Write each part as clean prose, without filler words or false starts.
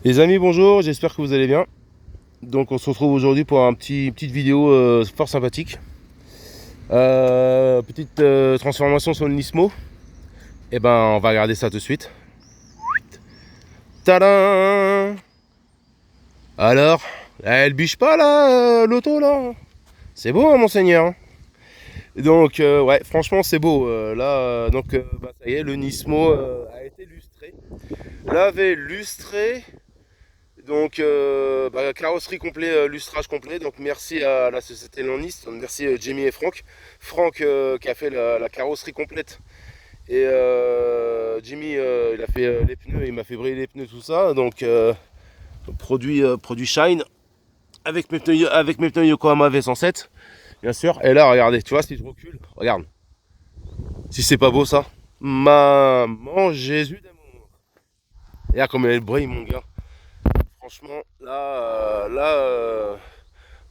Les amis, bonjour, j'espère que vous allez bien. Donc on se retrouve aujourd'hui pour petite vidéo fort sympathique. Petite transformation sur le Nismo. Et ben on va regarder ça tout de suite. Tadam! Alors, elle biche pas là, l'auto là. C'est beau hein, monseigneur. Donc ouais, franchement c'est beau. Ça y est, le Nismo a été lustré. Lavé, lustré. Donc, carrosserie complet, lustrage complet. Donc, merci à la société Landis. Merci Jamie et Franck. Franck qui a fait la carrosserie complète. Et Jimmy, il a fait les pneus, il m'a fait briller les pneus, tout ça. Donc, produit Shine avec mes pneus Yokohama V107, bien sûr. Et là, regardez, tu vois, si je recule, regarde. Si c'est pas beau ça. Maman Jésus d'amour. Regarde comme elle brille, mon gars. Franchement,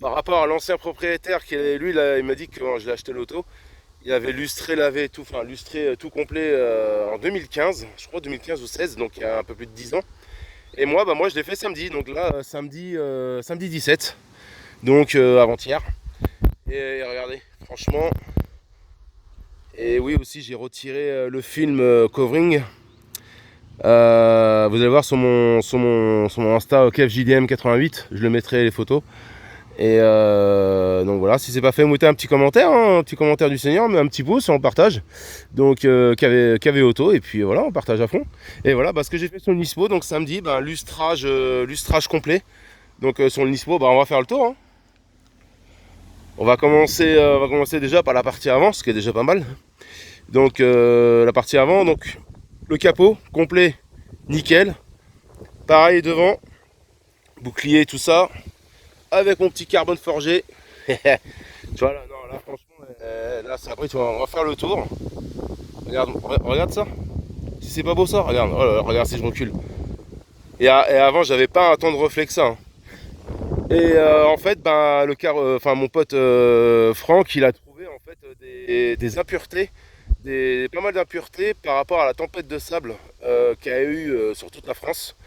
par rapport à l'ancien propriétaire qui lui, là, il m'a dit que quand je l'ai acheté l'auto, il avait lustré, lavé tout, enfin lustré tout complet en 2015, je crois 2015 ou 16, donc il y a un peu plus de 10 ans. Et moi je l'ai fait samedi, donc là samedi 17, donc avant-hier. Et regardez, franchement. Et oui aussi j'ai retiré le film covering. Vous allez voir sur mon Insta KFJDM88, je le mettrai les photos. Et donc voilà, si c'est pas fait, mettez un petit commentaire, hein, un petit commentaire du Seigneur, mais un petit pouce et on partage. Donc KV Auto, et puis voilà, on partage à fond. Et voilà, ce que j'ai fait sur le Nismo, donc samedi, lustrage complet. Donc sur le Nismo, on va faire le tour. Hein. On va commencer déjà par la partie avant, ce qui est déjà pas mal. Donc la partie avant, donc le capot complet, nickel. Pareil devant, bouclier, tout ça. Avec mon petit carbone forgé. Tu vois là, non, là franchement, là c'est après tu vois, on va faire le tour. Regarde ça. Si c'est pas beau ça, regarde, oh là là, regarde si je recule. Et avant j'avais pas un temps de réflexe ça. Hein. Et en fait, mon pote Franck, il a trouvé en fait des impuretés, pas mal d'impuretés par rapport à la tempête de sable qu'il y a eu sur toute la France.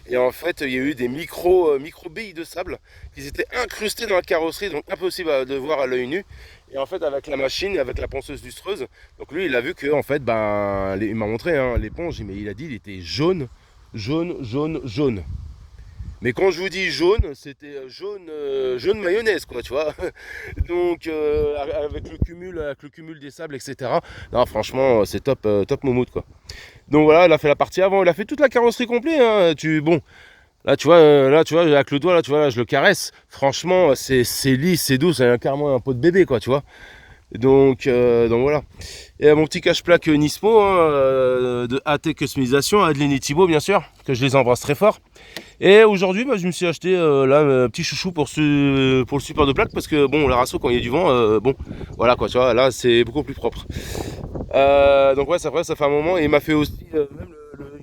Et en fait, il y a eu des micro billes de sable qui étaient incrustées dans la carrosserie, donc impossible de voir à l'œil nu. Et en fait, avec la machine, avec la ponceuse lustreuse, donc lui, il a vu que en fait, il m'a montré hein, l'éponge, mais il a dit il était jaune, jaune, jaune, jaune. Mais quand je vous dis jaune, c'était jaune mayonnaise, quoi, tu vois. Donc, avec le cumul des sables, etc. Non, franchement, c'est top, top moumoute, quoi. Donc voilà, il a fait la partie avant, il a fait toute la carrosserie complète. Hein. Là, tu vois, avec le doigt, là, tu vois, là, je le caresse. Franchement, c'est lisse, c'est doux, c'est carrément un pot de bébé, quoi, tu vois. Donc voilà. Et mon petit cache-plaque Nismo hein, de AT Customisation, Adeline et Thibaut, bien sûr, que je les embrasse très fort. Et aujourd'hui, je me suis acheté un petit chouchou pour le support de plaque parce que bon, la Rasso, quand il y a du vent, voilà quoi, tu vois, là c'est beaucoup plus propre. Donc ouais, ça fait un moment et il m'a fait aussi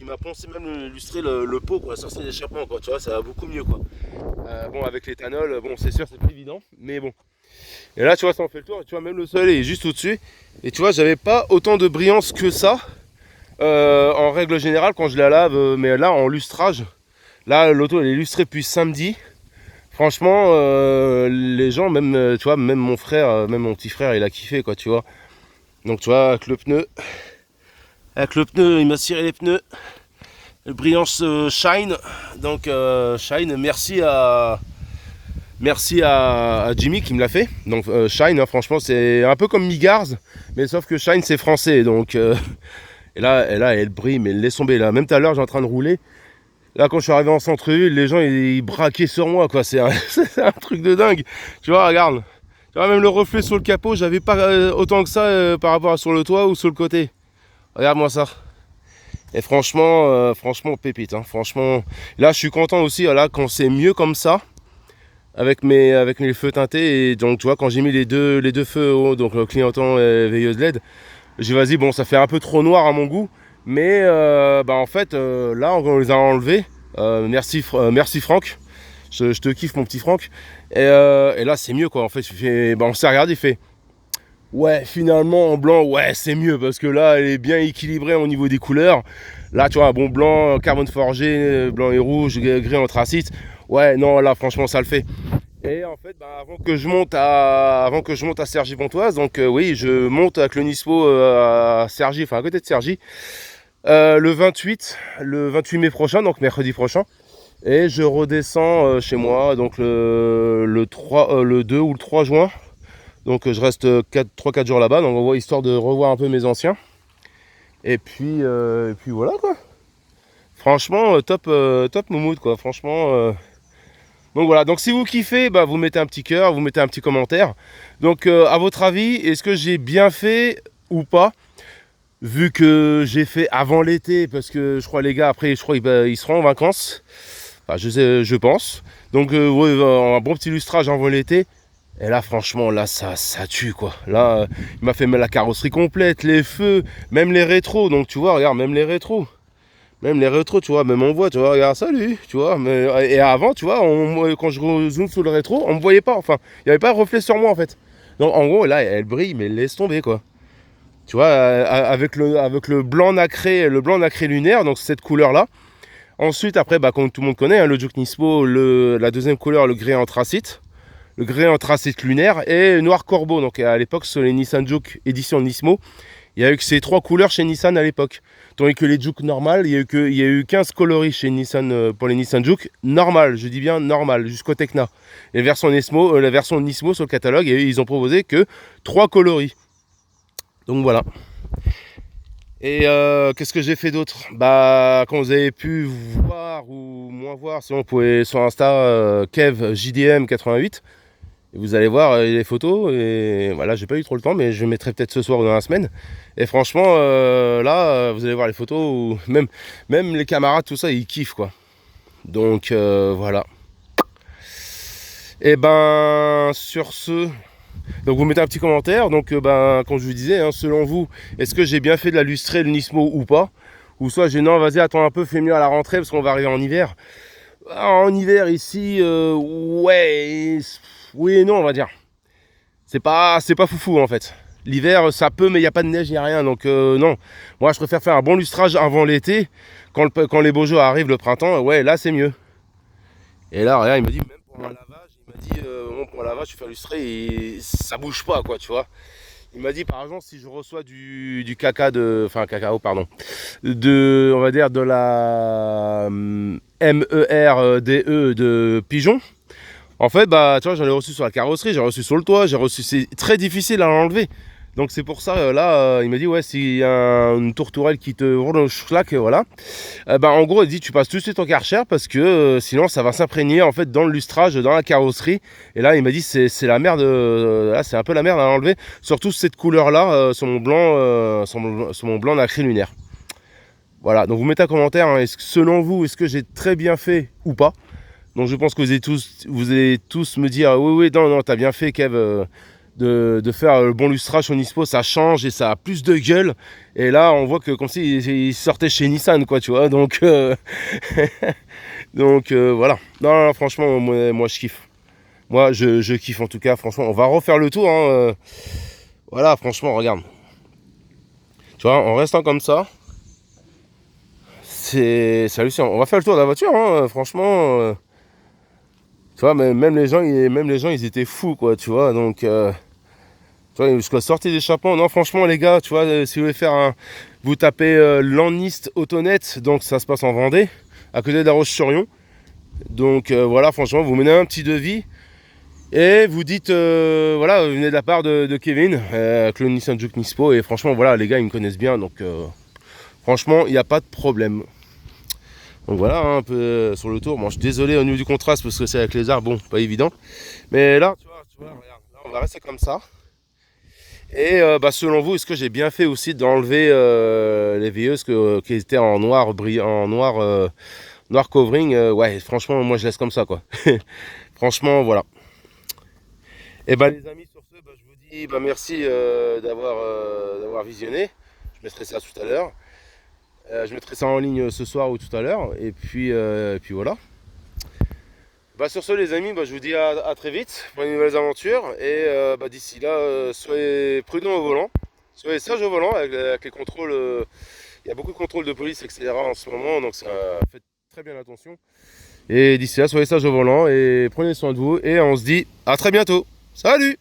il m'a poncé même illustrer le pot quoi, sortir d'échappement quoi, tu vois, ça va beaucoup mieux quoi. Bon avec l'éthanol, bon c'est sûr c'est pas évident, mais bon. Et là tu vois ça en fait le tour, et tu vois même le soleil est juste au-dessus. Et tu vois j'avais pas autant de brillance que ça en règle générale quand je la lave, mais là en lustrage. Là l'auto elle est illustrée depuis samedi. Franchement les gens même tu vois même mon frère, même mon petit frère il a kiffé quoi tu vois. Donc tu vois avec le pneu il m'a ciré les pneus. Brillance Shine. Donc Shine, merci à Jimmy qui me l'a fait. Donc Shine, hein, franchement, c'est un peu comme Migars, mais sauf que Shine c'est français. Donc et là, elle brille, mais laisse tomber là. Même tout à l'heure, j'ai en train de rouler. Là, quand je suis arrivé en centre-ville, les gens ils braquaient sur moi, quoi. C'est c'est un truc de dingue. Tu vois, regarde. Tu vois, même le reflet sur le capot, j'avais pas autant que ça par rapport à sur le toit ou sur le côté. Regarde-moi ça. Et franchement, pépite. Hein. Franchement, là, je suis content aussi. Là, quand c'est mieux comme ça, avec mes feux teintés. Et donc, tu vois, quand j'ai mis les deux feux haut, donc le clignotant et veilleuse LED, j'ai dit, vas-y, bon, ça fait un peu trop noir à mon goût. Mais en fait, là, on les a enlevés. Merci Franck. Je te kiffe, mon petit Franck. Et là, c'est mieux, quoi. En fait, on s'est regardé, il fait. Ouais, finalement en blanc, ouais, c'est mieux parce que là, elle est bien équilibrée au niveau des couleurs. Là, tu vois, un bon blanc, carbone forgé, blanc et rouge, gris anthracite. Ouais, non, là, franchement, ça le fait. Et en fait, avant que je monte à Cergy-Pontoise, donc oui, je monte avec le Nismo à Cergy, enfin à côté de Cergy, le 28 mai prochain, donc mercredi prochain. Et je redescends chez moi, donc le 2 ou le 3 juin. Donc je reste 3-4 jours là-bas, donc on voit histoire de revoir un peu mes anciens. Et puis voilà quoi. Franchement, top moumoute quoi. Franchement. Donc voilà, donc si vous kiffez, bah, vous mettez un petit cœur, vous mettez un petit commentaire. Donc à votre avis, est-ce que j'ai bien fait ou pas? Vu que j'ai fait avant l'été, parce que je crois les gars, après je crois ils seront en vacances. Enfin, je pense. Donc ouais, un bon petit lustrage avant l'été. Et là franchement, là ça tue quoi. Là, il m'a fait la carrosserie complète, les feux, même les rétros. Donc tu vois, regarde, même les rétros. Même les rétros, tu vois, même on voit, tu vois, regarde, salut, tu vois. Et avant, tu vois, quand je zoome sur le rétro, on me voyait pas, enfin, il n'y avait pas de reflet sur moi en fait. Donc en gros, là, elle brille, mais laisse tomber quoi. Tu vois, avec le blanc nacré, lunaire, donc cette couleur-là. Ensuite, après, bah, comme tout le monde connaît, hein, le Juke Nismo, la deuxième couleur, le gris anthracite. Le gris anthracite lunaire et noir corbeau. Donc à l'époque, sur les Nissan Juke édition Nismo, il n'y a eu que ces 3 couleurs chez Nissan à l'époque. Tandis que les Juke normales, il y a eu 15 coloris chez Nissan pour les Nissan Juke. Normal, je dis bien normal, jusqu'au Tecna. La version Nismo sur le catalogue, ils ont proposé que 3 coloris. Donc voilà. Et qu'est-ce que j'ai fait d'autre? Bah, quand vous avez pu voir ou moins voir, sinon vous pouvez sur Insta Kev JDM 88. Et vous allez voir les photos. Et voilà, j'ai pas eu trop le temps, mais je mettrai peut-être ce soir ou dans la semaine. Et franchement, là, vous allez voir les photos où même les camarades, tout ça, ils kiffent quoi. Donc voilà. Et ben sur ce. Donc vous mettez un petit commentaire. Donc comme je vous disais, hein, selon vous, est-ce que j'ai bien fait de la lustrer le Nismo ou pas? Ou soit j'ai non, vas-y, attends un peu, fais mieux à la rentrée parce qu'on va arriver en hiver. En hiver ici, ouais, oui et non, on va dire. C'est pas foufou en fait. L'hiver, ça peut, mais il n'y a pas de neige, il n'y a rien. Donc non, moi je préfère faire un bon lustrage avant l'été. Quand les beaux jours arrivent le printemps, ouais, là c'est mieux. Et là, regarde, il m'a dit, même pour un lavage, bon, pour un lavage, tu fais lustrer et ça bouge pas, quoi, tu vois. Il m'a dit, par exemple, si je reçois du caca enfin, cacao, pardon, on va dire, de la MERDE de pigeon. En fait, bah, tu vois, j'en ai reçu sur la carrosserie, j'ai reçu sur le toit, c'est très difficile à l'enlever. Donc c'est pour ça, là, il m'a dit, ouais, s'il y a une tourterelle qui te roule au schlack, voilà. Bah, en gros, il dit, tu passes tout de suite au Karcher parce que sinon, ça va s'imprégner, en fait, dans le lustrage, dans la carrosserie. Et là, il m'a dit, c'est la merde, là, c'est un peu la merde à enlever. Surtout cette couleur-là, sur mon blanc nacré lunaire. Voilà, donc vous mettez un commentaire, hein, selon vous, est-ce que j'ai très bien fait ou pas? Donc je pense que vous allez tous me dire oui, non, t'as bien fait Kev de faire le bon lustrage au Nismo, ça change et ça a plus de gueule. Et là on voit que comme s'il sortait chez Nissan quoi, tu vois. Donc voilà. Non, franchement moi je kiffe. Moi je kiffe en tout cas, franchement. On va refaire le tour. Hein, voilà, franchement regarde. Tu vois, en restant comme ça, c'est hallucinant. On va faire le tour de la voiture, hein, franchement. Tu vois, même les gens, ils étaient fous, quoi, tu vois. Donc, tu vois, jusqu'à sortie d'échappement. Non, franchement, les gars, tu vois, si vous voulez faire vous tapez Landnist Autonet, donc ça se passe en Vendée, à côté de la Roche-sur-Yon. Donc, voilà, franchement, vous menez un petit devis et vous dites, voilà, vous venez de la part de Kevin, avec le Nissan Juke Nismo. Et franchement, voilà, les gars, ils me connaissent bien, donc, franchement, il n'y a pas de problème. Donc voilà, hein, un peu sur le tour. Bon, je suis désolé au niveau du contraste parce que c'est avec les arbres, bon, pas évident. Mais là, tu vois, regarde, là, on va rester comme ça. Et bah, selon vous, est-ce que j'ai bien fait aussi d'enlever les veilleuses qui étaient en noir brillant, noir covering? Ouais, franchement, moi je laisse comme ça, quoi. Franchement, voilà. Et bah les amis, sur ce, bah, je vous dis bah, merci d'avoir visionné. Je mettrai ça tout à l'heure. Je mettrai ça en ligne ce soir ou tout à l'heure. Et puis voilà. Bah sur ce les amis, bah, je vous dis à très vite pour de nouvelles aventures. Et bah, d'ici là, soyez prudents au volant. Soyez sages au volant avec les contrôles Il y a beaucoup de contrôles de police, etc. en ce moment, donc ça fait très bien attention. Et d'ici là, soyez sages au volant et prenez soin de vous. Et on se dit à très bientôt. Salut!